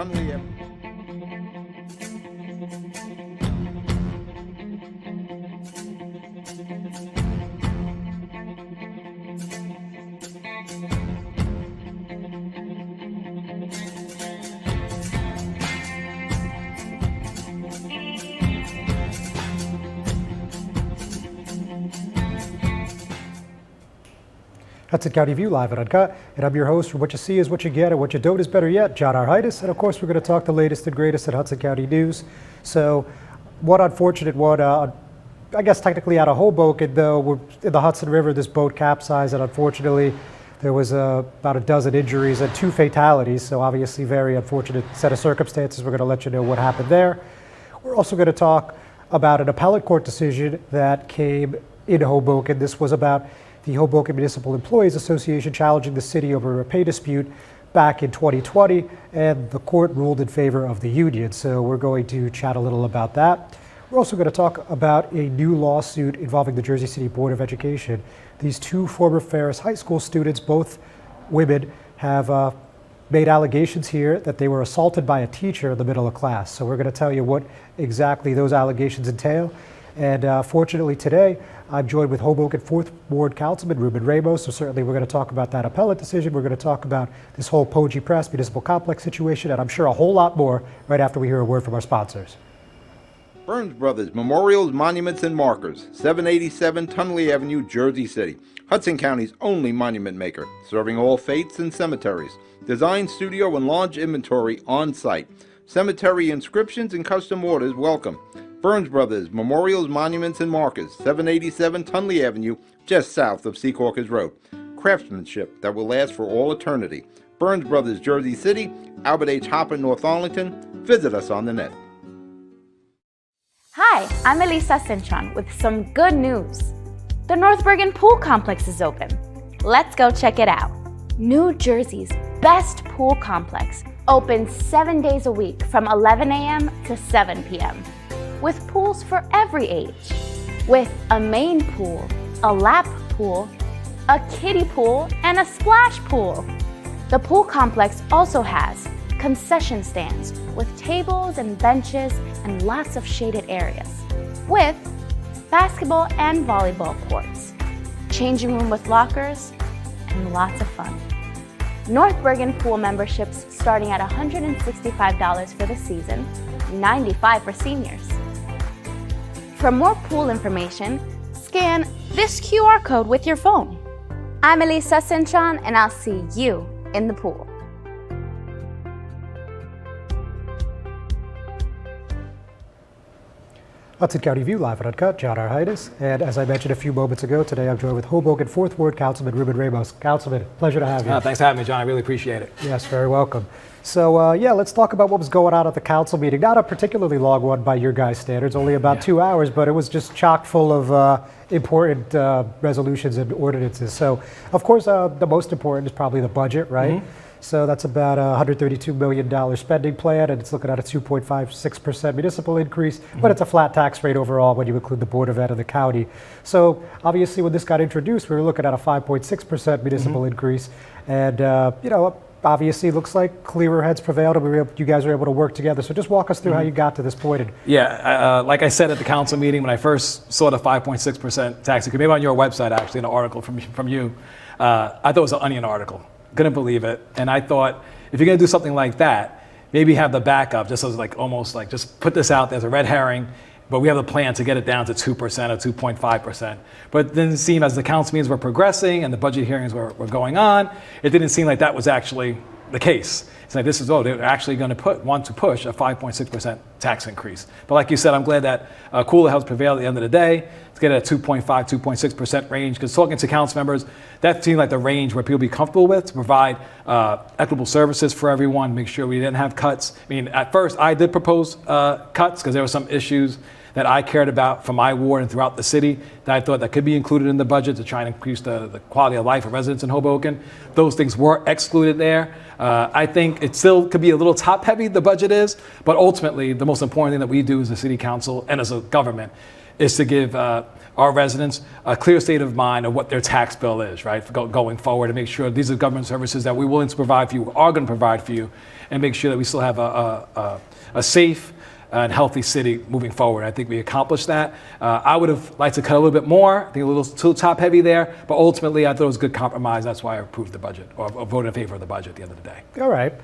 Tunley Avenue. Hudson County View live at Uncut, and I'm your host. What you see is what you get, and what you don't is better yet, John Arhitis. And of course, we're going to talk the latest and greatest at Hudson County News. So, one unfortunate one, I guess technically out of Hoboken, though, we're in the Hudson River, this boat capsized, and unfortunately, there was about a dozen injuries and 2 fatalities. So obviously, very unfortunate set of circumstances. We're going to let you know what happened there. We're also going to talk about an appellate court decision that came in Hoboken. This was about the Hoboken Municipal Employees Association challenging the city over a pay dispute back in 2020, and the court ruled in favor of the union. So we're going to chat a little about that. We're also going to talk about a new lawsuit involving the Jersey City Board of Education. These 2 former Ferris High School students, both women, have made allegations here that they were assaulted by a teacher in the middle of class. So we're going to tell you what exactly those allegations entail. And fortunately today, I'm joined with Hoboken 4th Ward Councilman Ruben Ramos. So certainly we're going to talk about that appellate decision. We're going to talk about this whole Poggi Press Municipal Complex situation, and I'm sure a whole lot more right after we hear a word from our sponsors. Burns Brothers Memorials, Monuments, and Markers, 787 Tunley Avenue, Jersey City. Hudson County's only monument maker, serving all faiths and cemeteries. Design, studio, and large inventory on site. Cemetery inscriptions and custom orders welcome. Burns Brothers Memorials, Monuments, and Markers, 787 Tunley Avenue, just south of Secaucus Road. Craftsmanship that will last for all eternity. Burns Brothers, Jersey City, Albert H. Hopper, North Arlington. Visit us on the net. Hi, I'm Elisa Cintron with some good news. The North Bergen Pool Complex is open. Let's go check it out. New Jersey's best pool complex, open 7 days a week from 11 a.m. to 7 p.m. with pools for every age. With a main pool, a lap pool, a kiddie pool, and a splash pool. The pool complex also has concession stands with tables and benches and lots of shaded areas, with basketball and volleyball courts, changing room with lockers, and lots of fun. North Bergen pool memberships starting at $165 for the season, $95 for seniors. For more pool information, scan this QR code with your phone. I'm Elisa Cintron, and I'll see you in the pool. Hudson County View live at Uncut, John Arhitis. And as I mentioned a few moments ago, today I'm joined with Hoboken 4th Ward Councilman Ruben Ramos. Councilman, pleasure to have you. Thanks for having me, John. I really appreciate it. Yes, very welcome. So yeah, let's talk about what was going on at the council meeting. Not a particularly long one by your guys' standards, only about 2 hours, but it was just chock full of important resolutions and ordinances. So of course, the most important is probably the budget, right? Mm-hmm. So that's about a $132 million spending plan, and it's looking at a 2.56% municipal increase, but it's a flat tax rate overall when you include the Board of Ed and the county. So obviously when this got introduced, we were looking at a 5.6% municipal increase, and you know, obviously it looks like clearer heads prevailed, and you guys were able to work together. So just walk us through how you got to this point. Yeah, like I said at the council meeting, when I first saw the 5.6% tax increase, maybe on your website actually, an article from you, I thought it was an Onion article. Couldn't believe it. And I thought, if you're gonna do something like that, maybe have the backup, just as like almost like just put this out there as a red herring, but we have a plan to get it down to 2% or 2.5%. But then it seemed as the council meetings were progressing and the budget hearings were going on, it didn't seem like that was actually the case. It's like this is, they're actually going to want to push a 5.6% tax increase. But like you said, I'm glad that cooler heads prevailed at the end of the day. Let's get it at 2.5, 2.6% range, because talking to council members, that seemed like the range where people be comfortable with to provide equitable services for everyone, make sure we didn't have cuts. I mean, at first I did propose cuts because there were some issues that I cared about for my ward and throughout the city that I thought that could be included in the budget to try and increase the quality of life of residents in Hoboken. Those things were excluded there. I think it still could be a little top heavy, the budget is, but ultimately the most important thing that we do as a city council and as a government is to give our residents a clear state of mind of what their tax bill is, right, going forward, to make sure these are government services that we're willing to provide for you, are going to provide for you, and make sure that we still have a safe and healthy city moving forward. I think we accomplished that. I would have liked to cut a little bit more. I think a little too top heavy there, but ultimately I thought it was a good compromise. That's why I approved the budget, or voted in favor of the budget at the end of the day. All right.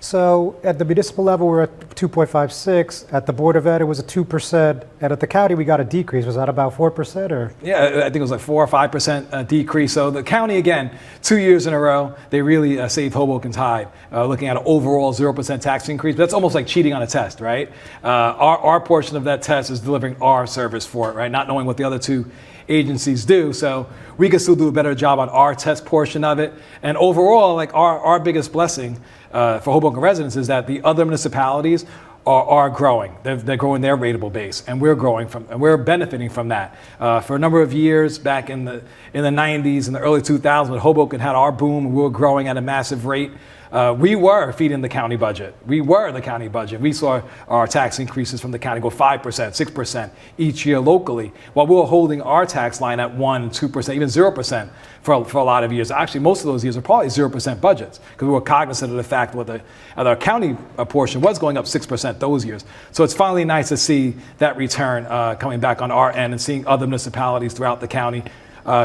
So at the municipal level, we're at 2.56. At the Board of Ed, it was a 2%. And at the county, we got a decrease. Was that about 4% or? Yeah, I think it was like 4 or 5% decrease. So the county, again, 2 years in a row, they really saved Hoboken's hide, looking at an overall 0% tax increase. But that's almost like cheating on a test, right? Our portion of that test is delivering our service for it, right? Not knowing what the other two agencies do. So we can still do a better job on our test portion of it. And overall, like our biggest blessing for Hoboken residents is that the other municipalities are growing. They're growing their rateable base, and we're growing and we're benefiting from that. For a number of years back in the 90s and the early 2000s, when Hoboken had our boom, and we were growing at a massive rate. We were feeding the county budget. We were the county budget. We saw our tax increases from the county go 5%, 6% each year locally, while we were holding our tax line at 1%, 2%, even 0% for a lot of years. Actually, most of those years are probably 0% budgets, because we were cognizant of the fact that our county portion was going up 6% those years. So it's finally nice to see that return coming back on our end, and seeing other municipalities throughout the county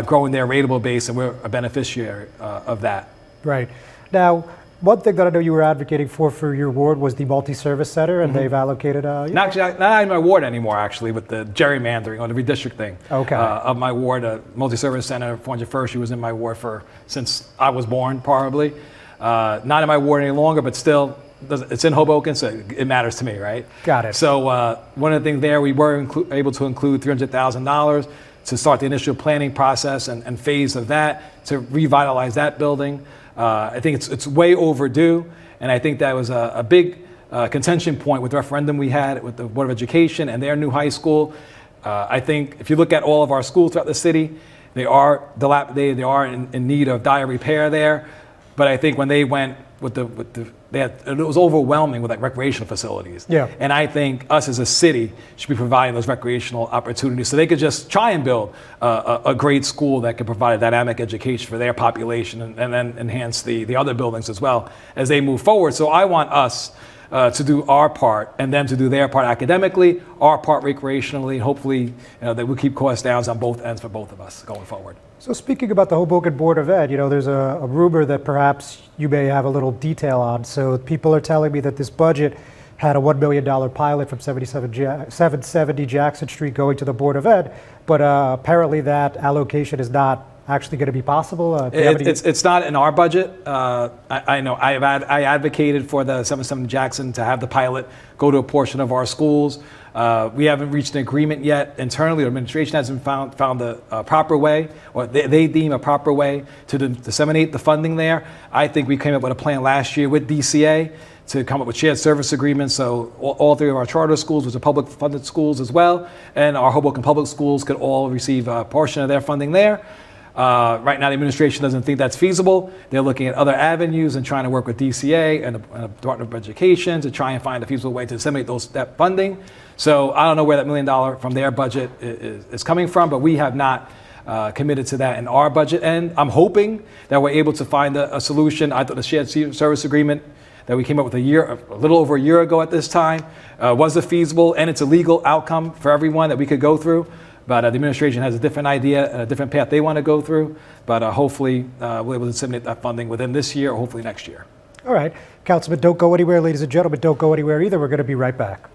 growing their rateable base, and we're a beneficiary of that. Right. Now, one thing that I know you were advocating for your ward was the multi-service center, and they've allocated. Not in my ward anymore, actually, with the gerrymandering or the redistricting of my ward. Multi-service center, 401st, she was in my ward since I was born, probably. Not in my ward any longer, but still, it's in Hoboken, so it matters to me, right? Got it. So one of the things there, we were able to include $300,000 to start the initial planning process and phase of that, to revitalize that building. I think it's way overdue, and I think that was a big contention point with the referendum we had with the Board of Education and their new high school. I think if you look at all of our schools throughout the city, they are dilapidated, they are in need of dire repair there. But I think when they went it was overwhelming with like recreational facilities. Yeah. And I think us as a city should be providing those recreational opportunities, so they could just try and build a great school that could provide a dynamic education for their population, and then enhance the other buildings as well as they move forward. So I want us to do our part, and them to do their part academically, our part recreationally, and hopefully that we'll keep cost downs on both ends for both of us going forward. So speaking about the Hoboken Board of Ed, there's a rumor that perhaps you may have a little detail on. So people are telling me that this budget had a $1 million pilot from 770 Jackson Street going to the Board of Ed, but apparently that allocation is not actually going to be possible. It's not in our budget. I know I advocated for the 770 Jackson to have the pilot go to a portion of our schools. We haven't reached an agreement yet internally. The administration hasn't found the proper way, or they deem a proper way to disseminate the funding there. I think we came up with a plan last year with DCA to come up with shared service agreements, so all three of our charter schools, which are public funded schools as well, and our Hoboken public schools could all receive a portion of their funding there. Right now, the administration doesn't think that's feasible. They're looking at other avenues and trying to work with DCA and the Department of Education to try and find a feasible way to disseminate that funding. So I don't know where that $1 million from their budget is coming from, but we have not committed to that in our budget. And I'm hoping that we're able to find a solution. I thought the shared service agreement that we came up with a little over a year ago at this time was a feasible, and it's a legal outcome for everyone that we could go through. But the administration has a different idea and a different path they want to go through. But hopefully we'll be able to disseminate that funding within this year, or hopefully next year. All right. Councilman, don't go anywhere. Ladies and gentlemen, don't go anywhere either. We're going to be right back.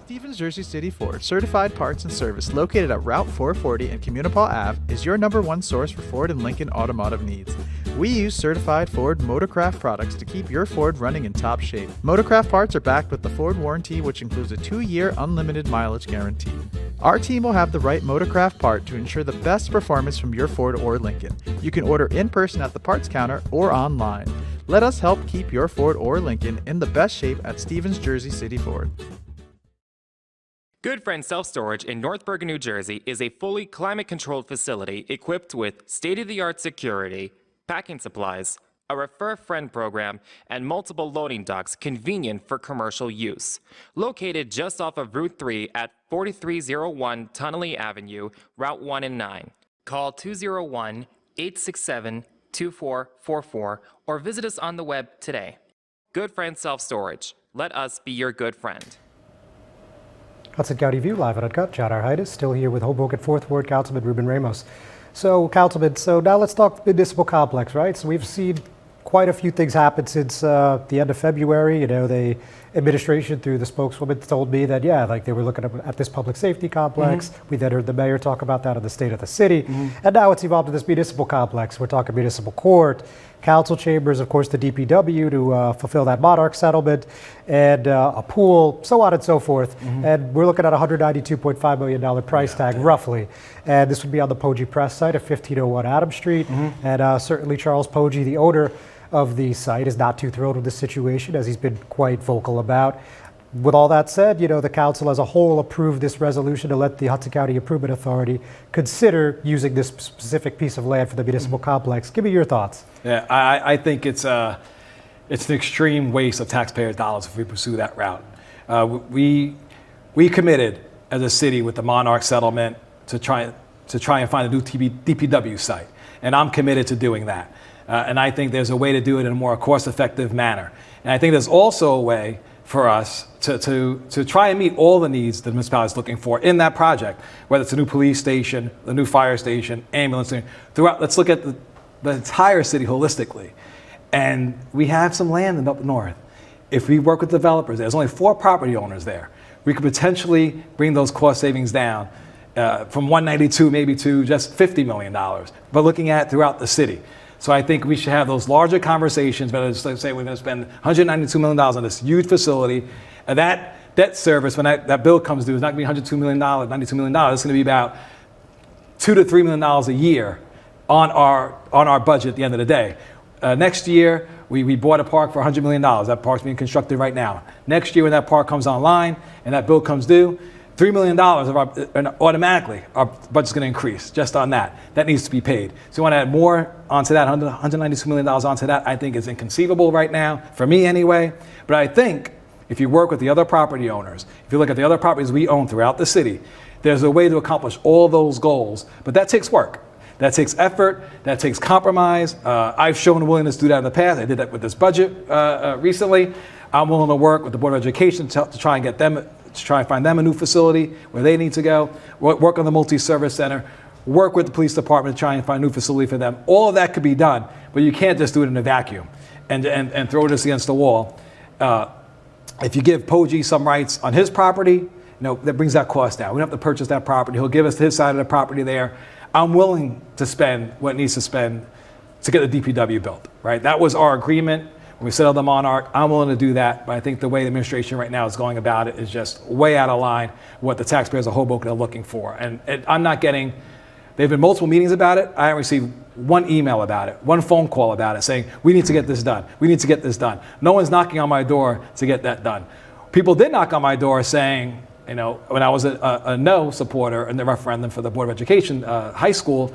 Stevens Jersey City Ford, certified parts and service, located at Route 440 and Communipaw Ave, is your #1 source for Ford and Lincoln automotive needs. We use certified Ford Motorcraft products to keep your Ford running in top shape. Motorcraft parts are backed with the Ford warranty, which includes a 2-year unlimited mileage guarantee. Our team will have the right Motorcraft part to ensure the best performance from your Ford or Lincoln. You can order in person at the parts counter or online. Let us help keep your Ford or Lincoln in the best shape at Stevens Jersey City Ford. Good Friend Self Storage in North Bergen, New Jersey is a fully climate-controlled facility equipped with state-of-the-art security, packing supplies, a Refer a Friend program, and multiple loading docks convenient for commercial use. Located just off of Route 3 at 4301 Tunnelly Avenue, Route 1 and 9. Call 201-867-2444 or visit us on the web today. Good Friend Self-Storage. Let us be your good friend. Hudson County View, live at Uncut. John Arhitis, still here with Hoboken 4th Ward Councilman Ruben Ramos. So, Councilman, now let's talk municipal complex, right? So we've seen quite a few things happen since the end of February. You know, the administration through the spokeswoman told me that, yeah, like they were looking at this public safety complex. We then heard the mayor talk about that in the state of the city. And now it's evolved to this municipal complex. We're talking municipal court, council chambers, of course, the DPW to fulfill that Monarch settlement, and a pool, so on and so forth. And we're looking at a $192.5 million price tag, roughly. And this would be on the Poggi Press site at 1501 Adams Street. And certainly Charles Poggi, the owner of the site, is not too thrilled with this situation, as he's been quite vocal about. With all that said, you know, the council as a whole approved this resolution to let the Hudson County Improvement Authority consider using this specific piece of land for the municipal complex. Give me your thoughts. Yeah, I think it's an extreme waste of taxpayers' dollars if we pursue that route. We committed as a city with the Monarch settlement to try and find a new DPW site, and I'm committed to doing that. And I think there's a way to do it in a more cost-effective manner. And I think there's also a way for us to try and meet all the needs the municipality is looking for in that project, whether it's a new police station, a new fire station, ambulance station. Throughout, let's look at the entire city holistically. And we have some land up north. If we work with developers, there's only 4 property owners there. We could potentially bring those cost savings down from 192 maybe to just $50 million, but looking at throughout the city. So I think we should have those larger conversations, but let's say we're going to spend $192 million on this huge facility. And that debt service, when that bill comes due, is not going to be $102 million, $92 million. It's going to be about $2 to $3 million a year on our budget at the end of the day. Next year, we bought a park for $100 million. That park's being constructed right now. Next year, when that park comes online and that bill comes due, $3 million automatically our budget's going to increase just on that. That needs to be paid. So you want to add more onto that, $192 million onto that, I think is inconceivable right now, for me anyway. But I think if you work with the other property owners, if you look at the other properties we own throughout the city, there's a way to accomplish all those goals, but that takes work. That takes effort, that takes compromise. I've shown willingness to do that in the past. I did that with this budget recently. I'm willing to work with the Board of Education to try and get them, to try and find them a new facility where they need to go, work on the multi-service center, work with the police department to try and find a new facility for them. All of that could be done, but you can't just do it in a vacuum and throw this against the wall. If you give Poggi some rights on his property, that brings that cost down. We don't have to purchase that property. He'll give us his side of the property there. I'm willing to spend what needs to spend to get the DPW built, right? That was our agreement when we settled the Monarch. I'm willing to do that, but I think the way the administration right now is going about it is just way out of line what the taxpayers of Hoboken are looking for. And I'm not getting, there have been multiple meetings about it. I haven't received one email about it, one phone call about it saying, we need to get this done. We need to get this done. No one's knocking on my door to get that done. People did knock on my door saying, when I was a no supporter in the referendum for the Board of Education, high school,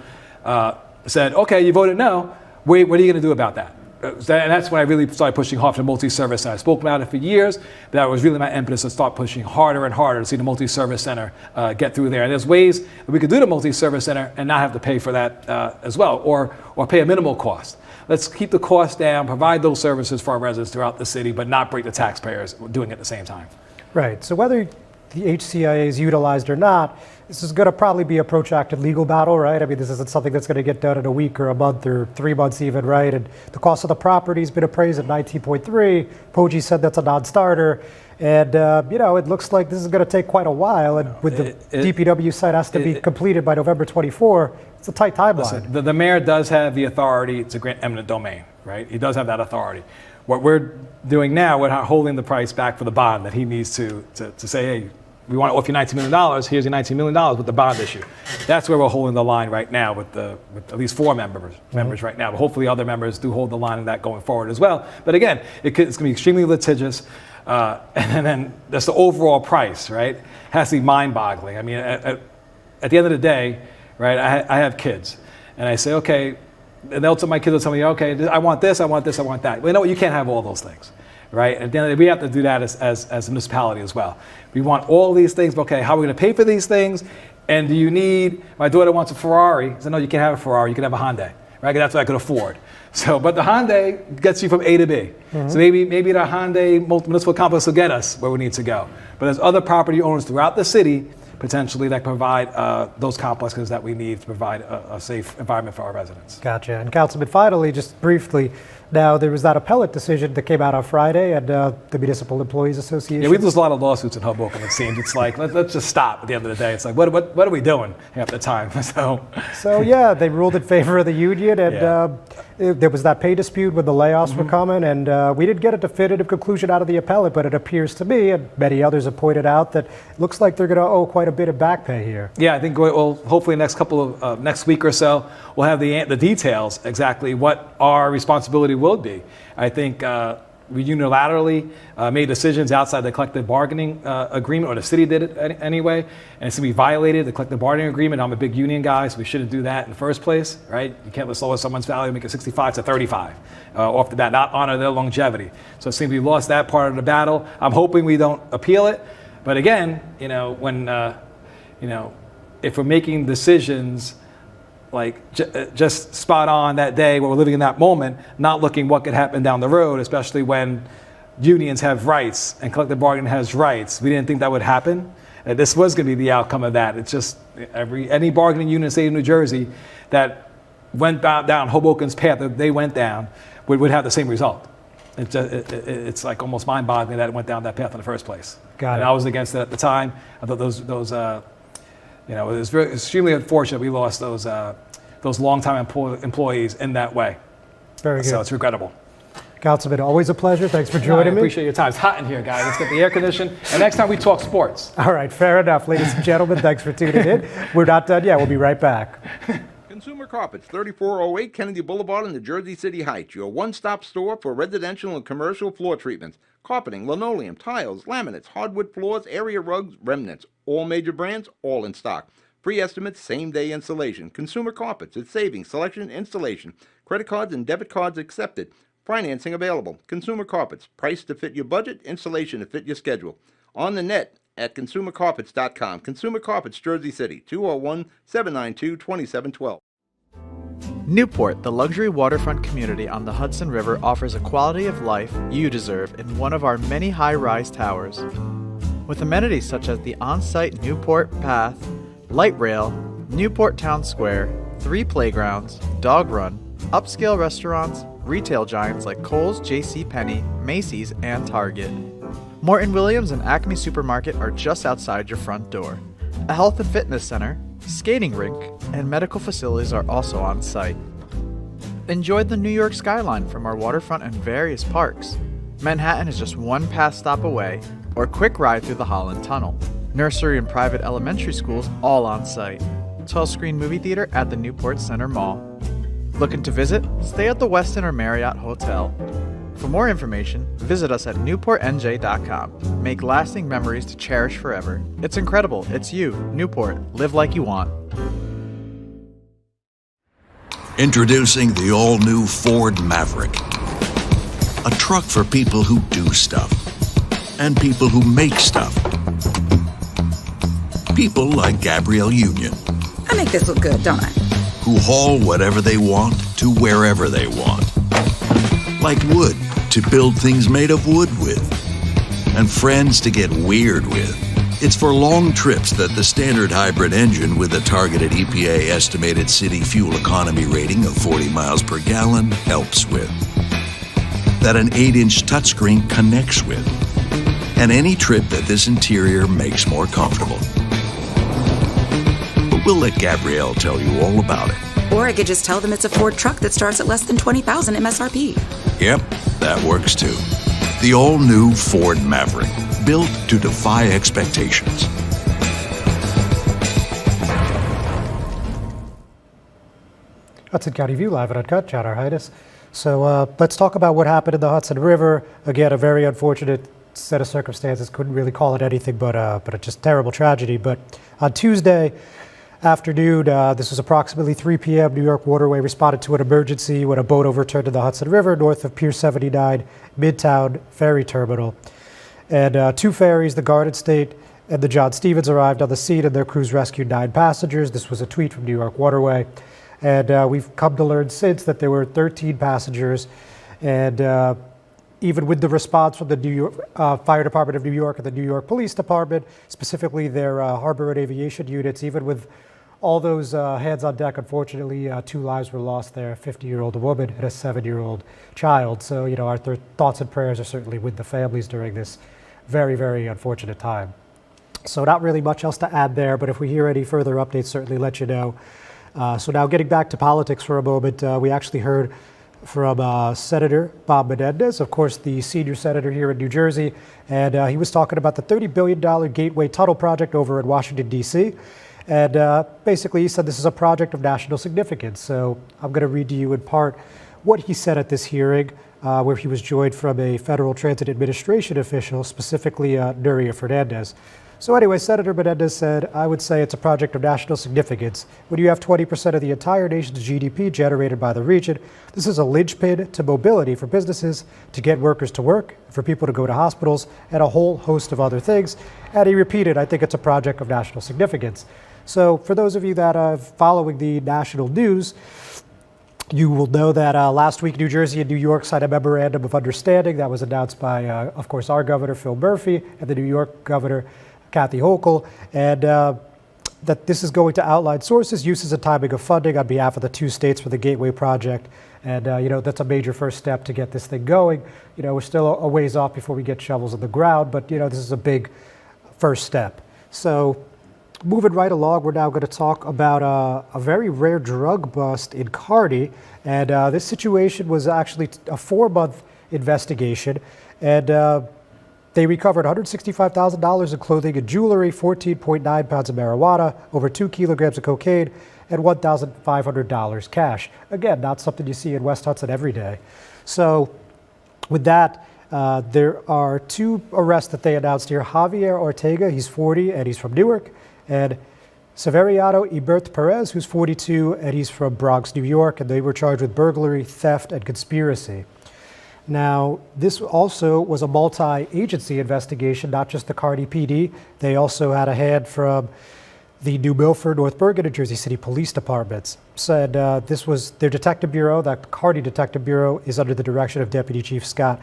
said, okay, you voted no. What are you going to do about that? And that's when I really started pushing hard for the multi-service center. I spoke about it for years, but that was really my impetus to start pushing harder and harder to see the multi-service center get through there. And there's ways that we could do the multi-service center and not have to pay for that as well, or pay a minimal cost. Let's keep the cost down, provide those services for our residents throughout the city, but not break the taxpayers doing it at the same time. Right. So whether the HCIA is utilized or not, this is going to probably be a protracted legal battle, right? I mean, this isn't something that's going to get done in a week or a month or 3 months even, right? And the cost of the property's been appraised at 19.3. Poggi said that's a non-starter. And, it looks like this is going to take quite a while. And with the DPW site has to be completed by November 24, it's a tight timeline. Listen, the mayor does have the authority to grant eminent domain, right? He does have that authority. What we're doing now, we're not holding the price back for the bond that he needs to say, hey, we want to offer you $19 million, here's your $19 million with the bond issue. That's where we're holding the line right now with at least 4 members right now. But hopefully other members do hold the line in that going forward as well. But again, it's going to be extremely litigious. And then that's the overall price, right? Has to be mind-boggling. I mean, at the end of the day, right, I have kids. And I say, okay, and they'll tell my kids, will tell me, okay, I want this, I want this, I want that. Well, you know what, you can't have all those things, right? And then we have to do that as a municipality as well. We want all these things, but okay, how are we gonna pay for these things? And do you need, my daughter wants a Ferrari. I said, no, you can't have a Ferrari, you can have a Hyundai, right? 'Cause that's what I could afford. So, but the Hyundai gets you from A to B. So maybe the Hyundai municipal complex will get us where we need to go. But there's other property owners throughout the city potentially that provide those complexes that we need to provide a safe environment for our residents. Gotcha. And Councilman, finally, just briefly, now there was that appellate decision that came out on Friday at the Municipal Employees Association. Yeah, we lose a lot of lawsuits in Hoboken, it seems. It's like, let's just stop at the end of the day. It's like, what are we doing half the time? So yeah, they ruled in favor of the union, and Yeah. there was that pay dispute when the layoffs were coming, and we didn't get a definitive conclusion out of the appellate, but it appears to me, and many others have pointed out, that it looks like they're going to owe quite a bit of back pay here. Yeah, I think we'll hopefully next week or so, we'll have the details exactly what our responsibility will be. I think we unilaterally made decisions outside the collective bargaining agreement, or the city did it anyway, and it's going to be violated, the collective bargaining agreement. I'm a big union guy, so we shouldn't do that in the first place, right? You can't lower someone's value, make it 65 to 35 off the bat, not honor their longevity. So it seems we lost that part of the battle. I'm hoping we don't appeal it, but again, when if we're making decisions like just spot on that day where we're living in that moment, not looking what could happen down the road, especially when unions have rights and collective bargaining has rights. We didn't think that would happen. And this was going to be the outcome of that. It's just any bargaining unit in the state of New Jersey that went down Hoboken's path that they went down would have the same result. It's like almost mind-boggling that it went down that path in the first place. Got it. And I was against it at the time. I thought it was very extremely unfortunate we lost those longtime employees in that way. Very good. So it's regrettable. Councilman, always a pleasure. Thanks for I joining me. appreciate your time. It's hot in here, guys. Let's get the air conditioned. And next time we talk sports. All right, fair enough. Ladies and gentlemen, thanks for tuning in. We're not done yet. We'll be right back. Consumer Carpets, 3408 Kennedy Boulevard in the Jersey City Heights, your one-stop store for residential and commercial floor treatments, carpeting, linoleum, tiles, laminates, hardwood floors, area rugs, remnants, all major brands, all in stock. Free estimates, same-day installation. Consumer Carpets, it's savings, selection, installation. Credit cards and debit cards accepted. Financing available. Consumer Carpets, price to fit your budget, installation to fit your schedule. On the net at consumercarpets.com. Consumer Carpets, Jersey City, 201-792-2712. Newport, the luxury waterfront community on the Hudson River, offers a quality of life you deserve in one of our many high-rise towers. With amenities such as the on-site Newport Path, light rail, Newport Town Square, 3 playgrounds, dog run, upscale restaurants, retail giants like Kohl's, JCPenney, Macy's, and Target. Morton Williams and Acme Supermarket are just outside your front door. A health and fitness center, skating rink, and medical facilities are also on site. Enjoy the New York skyline from our waterfront and various parks. Manhattan is just one pass stop away, or quick ride through the Holland Tunnel. Nursery and private elementary schools all on site. 12-screen movie theater at the Newport Center Mall. Looking to visit? Stay at the Westin or Marriott Hotel. For more information, visit us at newportnj.com. Make lasting memories to cherish forever. It's incredible. It's you, Newport. Live like you want. Introducing the all-new Ford Maverick. A truck for people who do stuff. And people who make stuff. People like Gabrielle Union. I make this look good, don't I? Who haul whatever they want to wherever they want. Like wood to build things made of wood with. And friends to get weird with. It's for long trips that the standard hybrid engine with a targeted EPA estimated city fuel economy rating of 40 miles per gallon helps with. That an 8-inch touchscreen connects with. And any trip that this interior makes more comfortable. But we'll let Gabrielle tell you all about it. Or I could just tell them it's a Ford truck that starts at less than $20,000 MSRP. Yep, that works too. The all-new Ford Maverick, built to defy expectations. Hudson County View live at Uncut, John Arhitis. So let's talk about what happened in the Hudson River. Again, a very unfortunate set of circumstances. Couldn't really call it anything but a just terrible tragedy. But on Tuesday, afternoon. This was approximately 3 p.m. New York Waterway responded to an emergency when a boat overturned in the Hudson River north of Pier 79 Midtown Ferry Terminal. And 2 ferries, the Garden State and the John Stevens, arrived on the scene, and their crews rescued 9 passengers. This was a tweet from New York Waterway. And we've come to learn since that there were 13 passengers. And even with the response from the New York Fire Department of New York and the New York Police Department, specifically their harbor and aviation units, even with all those hands on deck, unfortunately, 2 lives were lost there, a 50-year-old woman and a 7-year-old child. So, our thoughts and prayers are certainly with the families during this very, very unfortunate time. So not really much else to add there, but if we hear any further updates, certainly let you know. So now getting back to politics for a moment, we actually heard from Senator Bob Menendez, of course, the senior senator here in New Jersey, and he was talking about the $30 billion Gateway Tunnel project over in Washington, D.C., and basically he said this is a project of national significance. So I'm going to read to you in part what he said at this hearing, where he was joined from a Federal Transit Administration official, specifically Nuria Fernandez. So anyway, Senator Menendez said, I would say it's a project of national significance. When you have 20% of the entire nation's GDP generated by the region, this is a linchpin to mobility for businesses, to get workers to work, for people to go to hospitals, and a whole host of other things. And he repeated, I think it's a project of national significance. So for those of you that are following the national news, you will know that last week, New Jersey and New York signed a memorandum of understanding that was announced by, of course, our governor, Phil Murphy, and the New York governor, Kathy Hochul, and that this is going to outline sources, uses, and timing of funding on behalf of the 2 states for the Gateway project. And, that's a major first step to get this thing going. We're still a ways off before we get shovels in the ground, but, this is a big first step. So moving right along, we're now going to talk about a very rare drug bust in Kearny. And this situation was actually a 4-month investigation. And they recovered $165,000 in clothing and jewelry, 14.9 pounds of marijuana, over 2 kilograms of cocaine, and $1,500 cash. Again, not something you see in West Hudson every day. So with that, there are 2 arrests that they announced here. Javier Ortega, he's 40, and he's from Newark, and Severiano Ibert Perez, who's 42, and he's from Bronx, New York, and they were charged with burglary, theft, and conspiracy. Now, this also was a multi-agency investigation, not just the Kearny PD. They also had a hand from the New Milford, North Bergen, and Jersey City police departments. Said this was their detective bureau. That Kearny Detective Bureau is under the direction of Deputy Chief Scott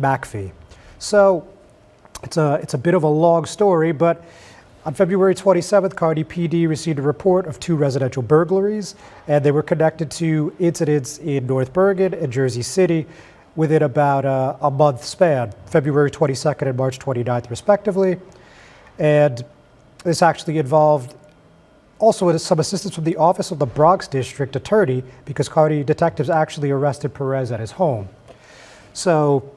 McPhee. So it's a bit of a long story, but on February 27th, Kearny PD received a report of 2 residential burglaries, and they were connected to incidents in North Bergen and Jersey City within about a month span, February 22nd and March 29th, respectively. And this actually involved also some assistance from the Office of the Bronx District Attorney, because Kearny detectives actually arrested Perez at his home. So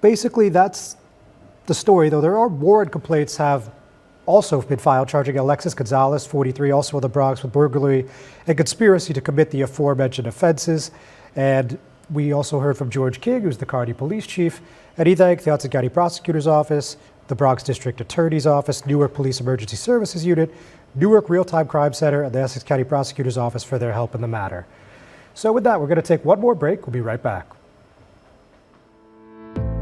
basically that's the story, though there are warrant complaints have also been filed charging Alexis Gonzalez, 43, also in the Bronx, with burglary and conspiracy to commit the aforementioned offenses. And we also heard from George King, who's the Kearny police chief, and he thanked the Hudson County Prosecutor's Office, the Bronx District Attorney's Office, Newark Police Emergency Services Unit, Newark Real-Time Crime Center, and the Essex County Prosecutor's Office for their help in the matter. So with that, we're going to take one more break. We'll be right back.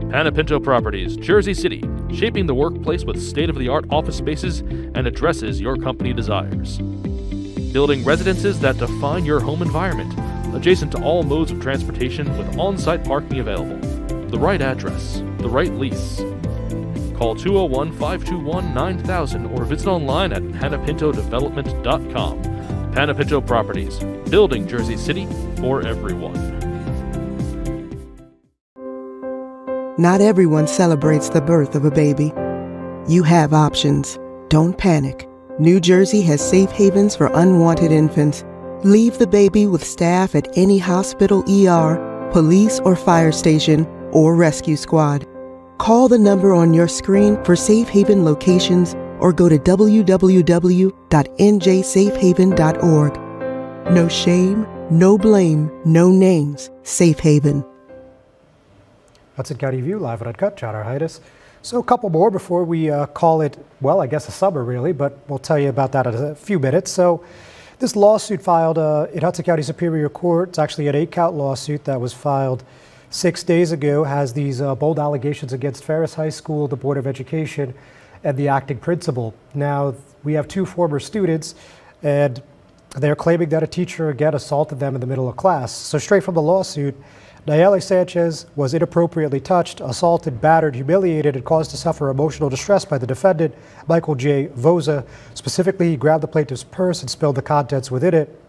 Panepinto Properties, Jersey City, shaping the workplace with state-of-the-art office spaces and addresses your company desires. Building residences that define your home environment, adjacent to all modes of transportation with on-site parking available. The right address, the right lease. Call 201-521-9000 or visit online at panepintodevelopment.com. Panepinto Properties, building Jersey City for everyone. Not everyone celebrates the birth of a baby. You have options. Don't panic. New Jersey has safe havens for unwanted infants. Leave the baby with staff at any hospital, ER, police or fire station, or rescue squad. Call the number on your screen for safe haven locations or go to www.njsafehaven.org. No shame, no blame, no names. Safe Haven. Hudson County View, live at Uncut, John Arhitis. So a couple more before we call it, well, I guess a summer really, but we'll tell you about that in a few minutes. So this lawsuit filed in Hudson County Superior Court, it's actually an 8-count lawsuit that was filed 6 days ago, has these bold allegations against Ferris High School, the Board of Education, and the acting principal. Now, we have 2 former students, and they're claiming that a teacher again assaulted them in the middle of class. So straight from the lawsuit, Nayeli Sanchez was inappropriately touched, assaulted, battered, humiliated, and caused to suffer emotional distress by the defendant, Michael J. Voza. Specifically, he grabbed the plaintiff's purse and spilled the contents within it.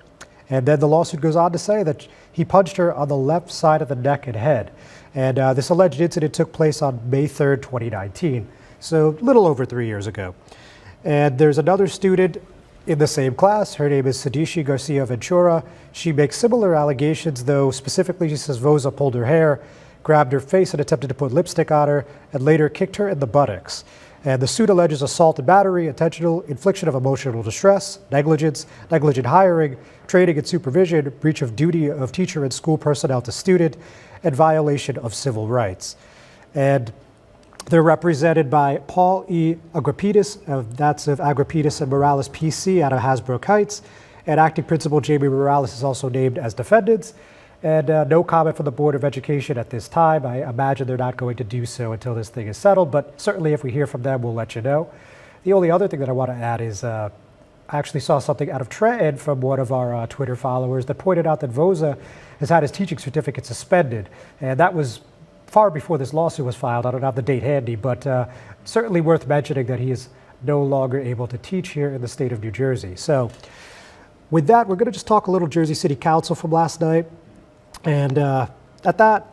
And then the lawsuit goes on to say that he punched her on the left side of the neck and head. And this alleged incident took place on May 3rd, 2019. So a little over 3 years ago. And there's another student in the same class. Her name is Sadishi Garcia Ventura. She makes similar allegations, though specifically she says Voza pulled her hair, grabbed her face and attempted to put lipstick on her, and later kicked her in the buttocks. And the suit alleges assault and battery, intentional infliction of emotional distress, negligence, negligent hiring, training and supervision, breach of duty of teacher and school personnel to student, and violation of civil rights. And they're represented by Paul E. Agrippidis, that's of Agrippidis and Morales PC out of Hasbrook Heights, and acting principal Jamie Morales is also named as defendants. And no comment from the Board of Education at this time. I imagine they're not going to do so until this thing is settled, but certainly if we hear from them, we'll let you know. The only other thing that I want to add is I actually saw something out of Trenton from one of our Twitter followers that pointed out that Voza has had his teaching certificate suspended, and that was far before this lawsuit was filed. I don't have the date handy, but certainly worth mentioning that he is no longer able to teach here in the state of New Jersey. So with that, we're going to just talk a little Jersey City Council from last night. And at that,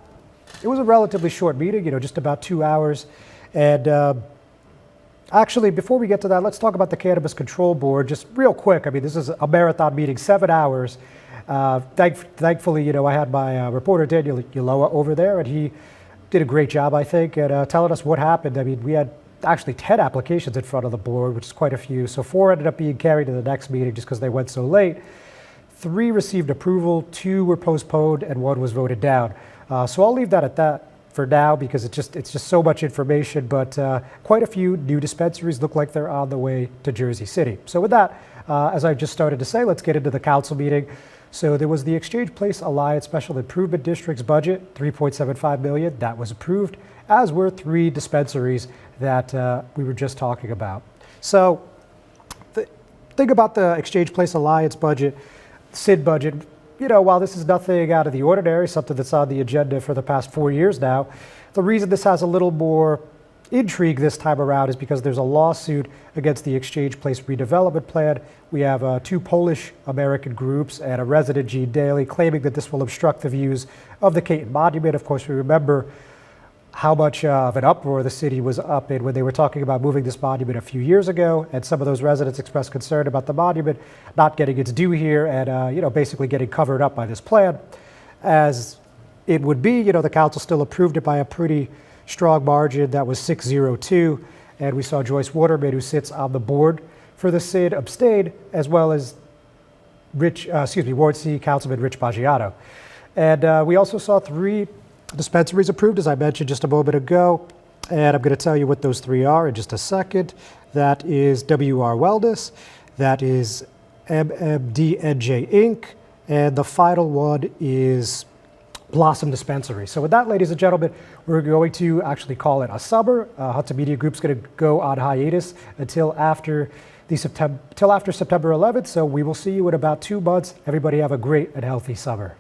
it was a relatively short meeting, just about 2 hours. And actually, before we get to that, let's talk about the Cannabis Control Board just real quick. I mean, this is a marathon meeting, 7 hours. Thankfully, I had my reporter, Daniel Uloa, over there, and he did a great job, I think, at telling us what happened. I mean, we had actually 10 applications in front of the board, which is quite a few. So 4 ended up being carried to the next meeting just because they went so late. 3 received approval, 2 were postponed, and 1 was voted down. So I'll leave that at that for now because it's just so much information. But quite a few new dispensaries look like they're on the way to Jersey City. So with that, as I just started to say, let's get into the council meeting. So there was the Exchange Place Alliance Special Improvement District's budget, $3.75 million. That was approved, as were 3 dispensaries that we were just talking about. So the thing about the Exchange Place Alliance budget, SID budget, while this is nothing out of the ordinary, something that's on the agenda for the past 4 years now, the reason this has a little more intrigue this time around is because there's a lawsuit against the Exchange Place redevelopment plan. We have 2 Polish American groups and a resident, Gene Daly, claiming that this will obstruct the views of the Caton Monument. Of course, we remember how much of an uproar the city was up in when they were talking about moving this monument a few years ago, and some of those residents expressed concern about the monument not getting its due here and basically getting covered up by this plan. As it would be, the council still approved it by a pretty strong margin. That was 6-0-2, and we saw Joyce Waterman, who sits on the board for the SID, abstain, as well as Ward C Councilman Rich Baggiato. And we also saw 3 dispensaries approved, as I mentioned just a moment ago, and I'm going to tell you what those 3 are in just a second. That is WR Wellness, that is MMDNJ Inc., and the final one is Blossom Dispensary. So with that, ladies and gentlemen, we're going to actually call it a summer. Hudson Media Group's going to go on hiatus until after September 11th. So we will see you in about 2 months. Everybody have a great and healthy summer.